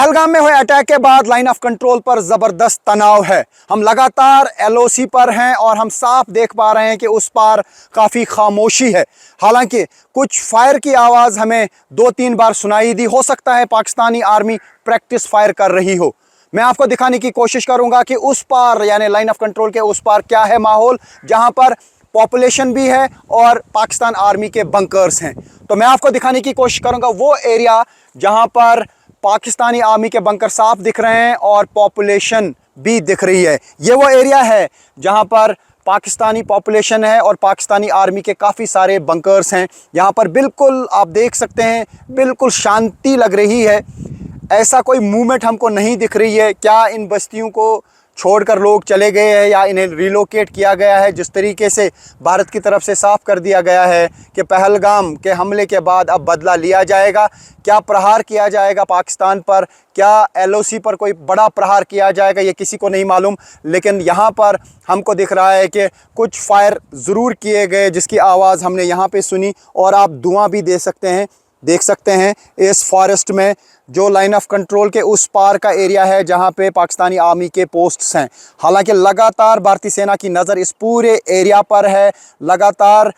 पहलगाम में हुए अटैक के बाद लाइन ऑफ कंट्रोल पर जबरदस्त तनाव है। हम लगातार एलओसी पर हैं और हम साफ देख पा रहे हैं कि उस पार काफ़ी खामोशी है। हालांकि कुछ फायर की आवाज़ हमें 2-3 बार सुनाई दी। हो सकता है पाकिस्तानी आर्मी प्रैक्टिस फायर कर रही हो। मैं आपको दिखाने की कोशिश करूंगा कि उस पार यानी लाइन ऑफ कंट्रोल के उस पार क्या है माहौल, जहां पर पॉपुलेशन भी है और पाकिस्तान आर्मी के बंकर्स हैं। तो मैं आपको दिखाने की कोशिश करूंगा वो एरिया जहां पर पाकिस्तानी आर्मी के बंकर साफ दिख रहे हैं और पॉपुलेशन भी दिख रही है। ये वो एरिया है जहां पर पाकिस्तानी पॉपुलेशन है और पाकिस्तानी आर्मी के काफ़ी सारे बंकर्स हैं। यहाँ पर बिल्कुल आप देख सकते हैं, बिल्कुल शांति लग रही है। ऐसा कोई मूवमेंट हमको नहीं दिख रही है। क्या इन बस्तियों को छोड़कर लोग चले गए हैं या इन्हें रिलोकेट किया गया है? जिस तरीके से भारत की तरफ से साफ कर दिया गया है कि पहलगाम के हमले के बाद अब बदला लिया जाएगा। क्या प्रहार किया जाएगा पाकिस्तान पर? क्या एलओसी पर कोई बड़ा प्रहार किया जाएगा? ये किसी को नहीं मालूम। लेकिन यहाँ पर हमको दिख रहा है कि कुछ फायर ज़रूर किए गए, जिसकी आवाज़ हमने यहाँ पे सुनी। और आप धुआं भी देख सकते हैं इस फॉरेस्ट में, जो लाइन ऑफ कंट्रोल के उस पार का एरिया है जहां पे पाकिस्तानी आर्मी के पोस्ट्स हैं। हालांकि लगातार भारतीय सेना की नज़र इस पूरे एरिया पर है। लगातार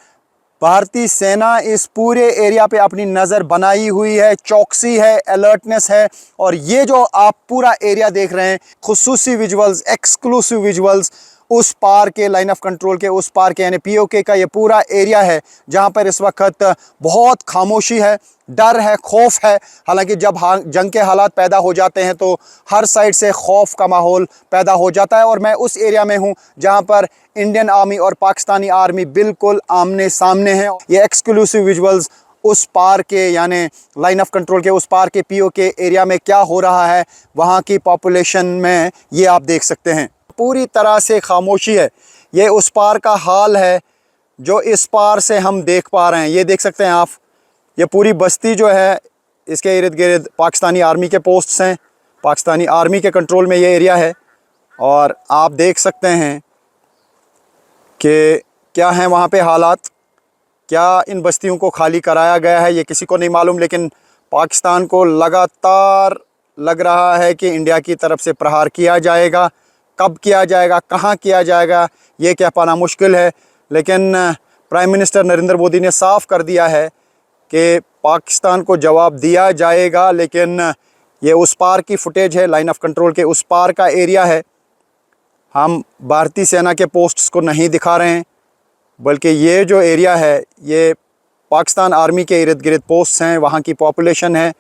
भारतीय सेना इस पूरे एरिया पे अपनी नज़र बनाई हुई है, चौकसी है, अलर्टनेस है। और ये जो आप पूरा एरिया देख रहे हैं, खुसूसी विजुअल्स, एक्सक्लूसिव विजुअल्स उस पार के लाइन ऑफ कंट्रोल के उस पार के यानी पीओके का ये पूरा एरिया है जहां पर इस वक्त बहुत खामोशी है, डर है, खौफ है। हालांकि जब जंग के हालात पैदा हो जाते हैं तो हर साइड से खौफ का माहौल पैदा हो जाता है। और मैं उस एरिया में हूं जहां पर इंडियन आर्मी और पाकिस्तानी आर्मी बिल्कुल आमने सामने हैं। ये एक्सक्लूसिव विजुअल्स उस पार के यानी लाइन ऑफ कंट्रोल के उस पार के पीओके एरिया में क्या हो रहा है, वहाँ की पॉपुलेशन में, ये आप देख सकते हैं। पूरी तरह से खामोशी है। ये उस पार का हाल है जो इस पार से हम देख पा रहे हैं। ये देख सकते हैं आप, ये पूरी बस्ती जो है, इसके इर्द गिर्द पाकिस्तानी आर्मी के पोस्ट्स हैं। पाकिस्तानी आर्मी के कंट्रोल में ये एरिया है। और आप देख सकते हैं कि क्या हैं वहाँ पे हालात। क्या इन बस्तियों को खाली कराया गया है, ये किसी को नहीं मालूम। लेकिन पाकिस्तान को लगातार लग रहा है कि इंडिया की तरफ से प्रहार किया जाएगा। कब किया जाएगा, कहाँ किया जाएगा, ये कह पाना मुश्किल है। लेकिन प्राइम मिनिस्टर नरेंद्र मोदी ने साफ कर दिया है कि पाकिस्तान को जवाब दिया जाएगा। लेकिन ये उस पार की फुटेज है, लाइन ऑफ कंट्रोल के उस पार का एरिया है। हम भारतीय सेना के पोस्ट्स को नहीं दिखा रहे हैं, बल्कि ये जो एरिया है ये पाकिस्तान आर्मी के इर्द गिर्द पोस्ट्स हैं, वहाँ की पॉपुलेशन है।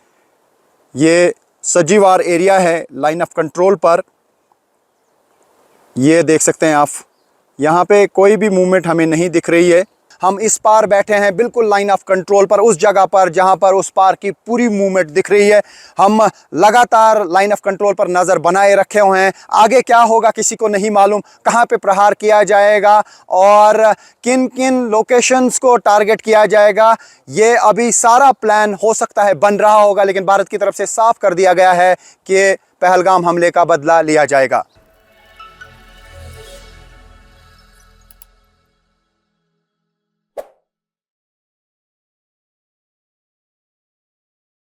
ये सजीवार एरिया है लाइन ऑफ कंट्रोल पर। ये देख सकते हैं आप, यहाँ पे कोई भी मूवमेंट हमें नहीं दिख रही है। हम इस पार बैठे हैं बिल्कुल लाइन ऑफ कंट्रोल पर, उस जगह पर जहाँ पर उस पार की पूरी मूवमेंट दिख रही है। हम लगातार लाइन ऑफ कंट्रोल पर नज़र बनाए रखे हुए हैं। आगे क्या होगा किसी को नहीं मालूम, कहाँ पे प्रहार किया जाएगा और किन किन लोकेशंस को टारगेट किया जाएगा, ये अभी सारा प्लान हो सकता है बन रहा होगा। लेकिन भारत की तरफ से साफ कर दिया गया है कि पहलगाम हमले का बदला लिया जाएगा।